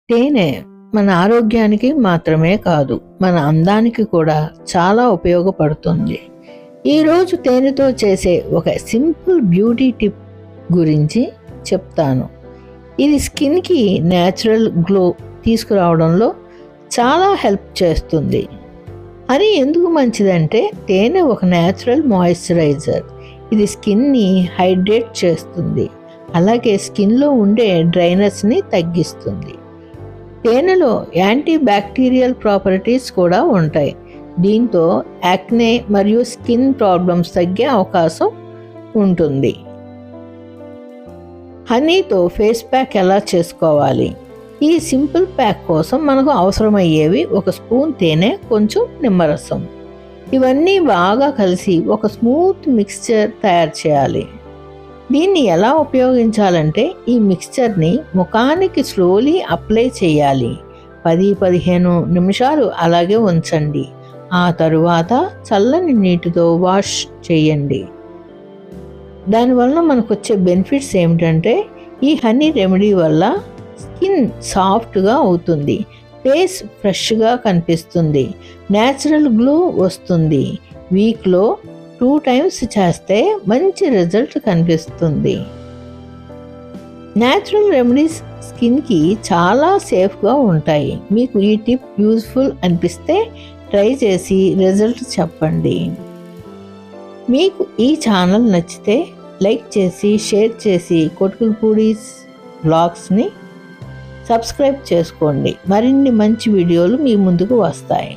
తేనె మన ఆరోగ్యానికి మాత్రమే కాదు, మన అందానికి కూడా చాలా ఉపయోగపడుతుంది. ఈరోజు తేనెతో చేసే ఒక సింపుల్ బ్యూటీ టిప్ గురించి చెప్తాను. ఇది స్కిన్కి న్యాచురల్ గ్లో తీసుకురావడంలో చాలా హెల్ప్ చేస్తుంది. హనీ ఎందుకు మంచిదంటే తేనె ఒక న్యాచురల్ మాయిశ్చరైజర్. ఇది స్కిన్ని హైడ్రేట్ చేస్తుంది, అలాగే స్కిన్లో ఉండే డ్రైనెస్ని తగ్గిస్తుంది. తేనెలో యాంటీ బ్యాక్టీరియల్ ప్రాపర్టీస్ కూడా ఉంటాయి. దీంతో యాక్నే మరియు స్కిన్ ప్రాబ్లమ్స్ తగ్గే అవకాశం ఉంటుంది. హనీతో ఫేస్ ప్యాక్ ఎలా చేసుకోవాలి? ఈ సింపుల్ ప్యాక్ కోసం మనకు అవసరమయ్యేవి: 1 స్పూన్ తేనె, కొంచెం నిమ్మరసం. ఇవన్నీ బాగా కలిసి ఒక స్మూత్ మిక్స్చర్ తయారు చేయాలి. దీన్ని ఎలా ఉపయోగించాలంటే ఈ మిక్స్చర్ని ముఖానికి స్లోలీ అప్లై చేయాలి. 10-15 నిమిషాలు అలాగే ఉంచండి. ఆ తరువాత చల్లని నీటితో వాష్ చేయండి. దానివల్ల మనకు వచ్చే బెనిఫిట్స్ ఏమిటంటే ఈ హనీ రెమెడీ వల్ల స్కిన్ సాఫ్ట్గా అవుతుంది, ఫేస్ ఫ్రెష్గా కనిపిస్తుంది, న్యాచురల్ గ్లో వస్తుంది. వీక్లో 2 టైమ్స్ చేస్తే మంచి రిజల్ట్ కనిపిస్తుంది. న్యాచురల్ రెమెడీస్ స్కిన్కి చాలా సేఫ్గా ఉంటాయి. మీకు ఈ టిప్ యూజ్ఫుల్ అనిపిస్తే ట్రై చేసి రిజల్ట్ చెప్పండి. మీకు ఈ ఛానల్ నచ్చితే లైక్ చేసి, షేర్ చేసి కొటుకులపూడిస్ వ్లాగ్స్ని సబ్స్క్రైబ్ చేసుకోండి. మరిన్ని మంచి వీడియోలు మీ ముందుకు వస్తాయి.